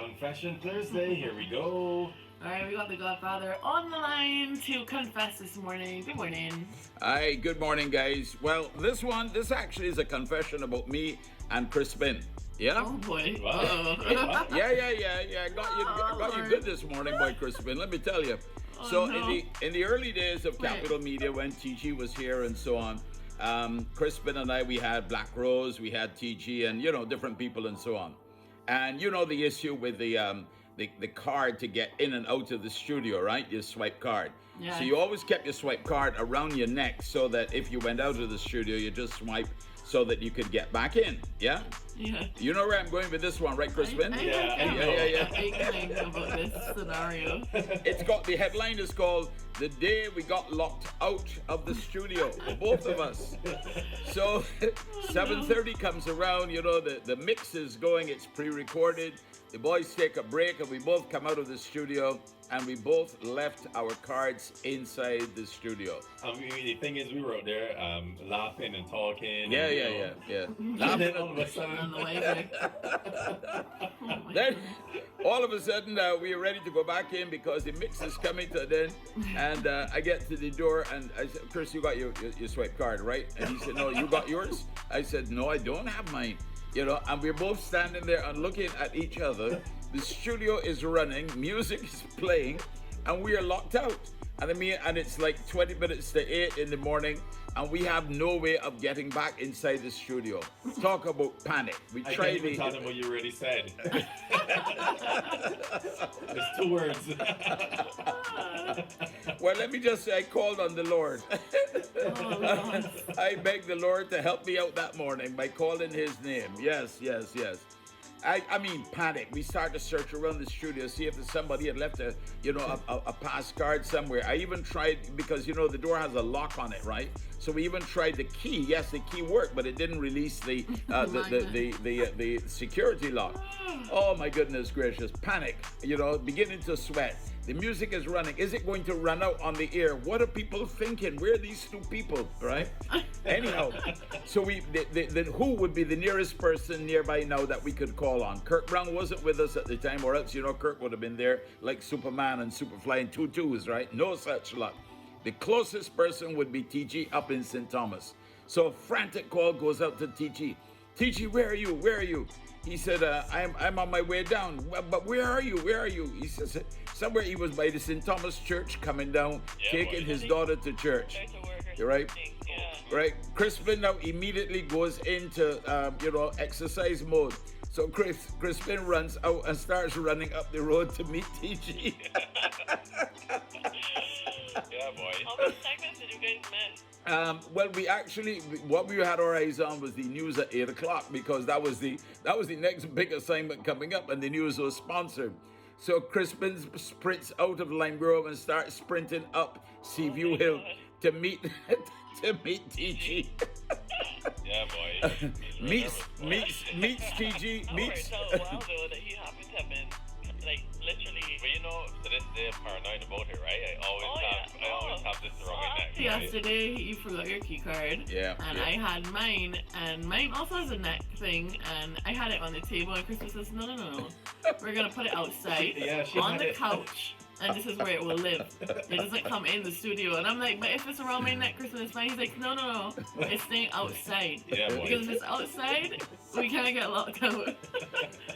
Confession Thursday. Here we go. All right, we got the Godfather on the line to confess this morning. Good morning. Hi, good morning, guys. Well, this actually is a confession about me and Chrispen. Yeah? Oh boy. Wow. Yeah. Got you good this morning, boy, Chrispen. Let me tell you. In the early days of Capital Media, when TG was here and so on, Chrispen and I, we had Black Rose, we had TG, and different people and so on. And the issue with the card to get in and out of the studio, right? Your swipe card. Yeah. So you always kept your swipe card around your neck so that if you went out of the studio, you just swipe so that you could get back in. Yeah? Yeah. You know where I'm going with this one, right, Chrispen? Yeah. Thinking about this scenario. The headline is called "The Day We Got Locked Out of the Studio," for both of us. So 7:30 comes around, the mix is going, it's pre-recorded. The boys take a break and we both come out of the studio and we both left our cards inside the studio. I mean, the thing is, we were out there laughing and talking. Yeah. And then all of a On sudden, the way back. Oh my Then all of a sudden we are ready to go back in because the mix is coming to an end. And I get to the door and I said, "Chris, you got your swipe card, right?" And he said, "No, you got yours?" I said, "No, I don't have mine." And we're both standing there and looking at each other. The studio is running, music is playing, and we are locked out. And it's like 20 minutes to 8 in the morning, and we have no way of getting back inside the studio. Talk about panic. We I tried can't even tell them what you already said. It's 2 words. Well, let me just say, I called on the Lord. I begged the Lord to help me out that morning by calling his name. Yes. I mean, panic. We started to search around the studio, see if somebody had left a pass card somewhere. I even tried, because the door has a lock on it, right? So we even tried the key. Yes, the key worked, but it didn't release the security lock. Oh my goodness gracious! Panic. Beginning to sweat. The music is running. Is it going to run out on the air? What are people thinking? Where are these 2 people, right? Anyhow, so who would be the nearest person nearby now that we could call on? Kirk Brown wasn't with us at the time, or else Kirk would have been there like Superman and Superfly and 2 twos, right? No such luck. The closest person would be TG up in St. Thomas. So a frantic call goes out to TG. TG, where are you? Where are you? He said, I'm on my way down. But where are you? Where are you? He says, somewhere. He was by the St. Thomas Church coming down, taking his daughter to church. You're right? Right. Chrispen now immediately goes into, exercise mode. So Chrispen runs out and starts running up the road to meet TG. Yeah, boy. How many segments did you guys miss? Well, what we had our eyes on was the news at 8 o'clock, because that was the next big assignment coming up, and the news was sponsored. So Chrispen sprints out of Lime Grove and starts sprinting up Seaview Hill God. to meet TG. Yeah, boy. meets TG. That worked out well though that he happened to have been literally. But to this day, I'm paranoid about it, right? I always have this around my neck. Right? Yesterday, you forgot your key card. Yeah. And I had mine, and mine also has a neck thing, and I had it on the table, and Christmas says, no. We're gonna put it outside She on had the it. couch. And this is where it will live. It doesn't come in the studio. And I'm like, but if it's around my neck, Christmas is fine. He's like, no. It's staying outside. Yeah, boy. Because if it's outside, we can't get locked out.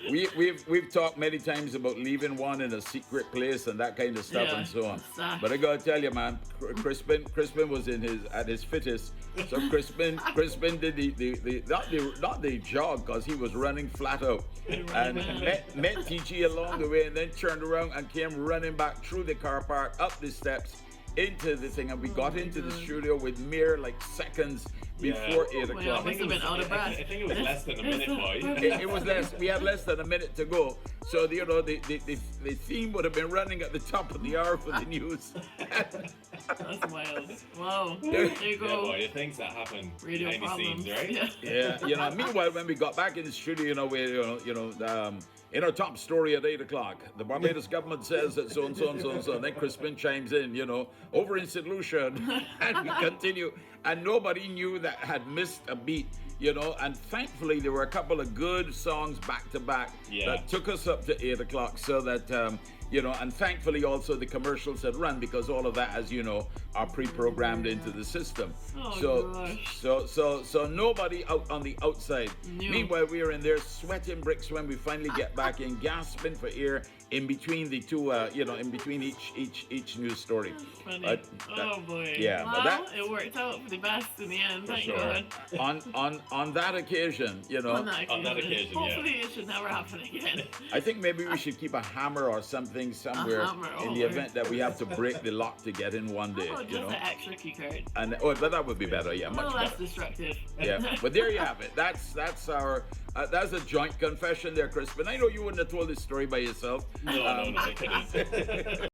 We've talked many times about leaving one in a secret place and that kind of stuff and so on. Exactly. But I gotta tell you, man, Chrispen was at his fittest. So Chrispen did not the jog, because he was running flat out, and met TG along the way, and then turned around and came running back through the car park, up the steps, into the thing, and we got into the studio with mere seconds before 8 Well, o'clock. I must have been out of breath. I think it was less than a minute, boy. It was less. We had less than a minute to go, so the theme would have been running at the top of the hour for the news. That's wild. Wow. There you Yeah, go. boy, the things that happen Radio behind problems. the scenes, right? Yeah. Meanwhile, when we got back in the studio, in our top story at 8 o'clock, the Barbados government says that so and so and so and so. And then Chrispen chimes in, over in St. Lucia, and we continue. And nobody knew that had missed a beat. you know, and thankfully there were a couple of good songs back to back that took us up to 8 o'clock, so that you know, and thankfully also the commercials had run, because all of that, as you know, are pre-programmed into the system. So nobody out on the outside. Meanwhile, we are in there sweating bricks when we finally get back in, gasping for air in between the two, you know, in between each news story. Funny. Oh boy. Yeah, well, but that, it worked out for the best in the end. Thank sure. God. on that occasion, you know, On that occasion, hopefully it should never happen again. I think maybe we should keep a hammer or something somewhere in the event that we have to break the lock to get in one day. Oh, just you know, an extra key card. and but that would be better. Yeah, much less better. destructive. Yeah, but there you have it. That's our that's a joint confession there, Chrispen. I know you wouldn't have told this story by yourself. No, I couldn't.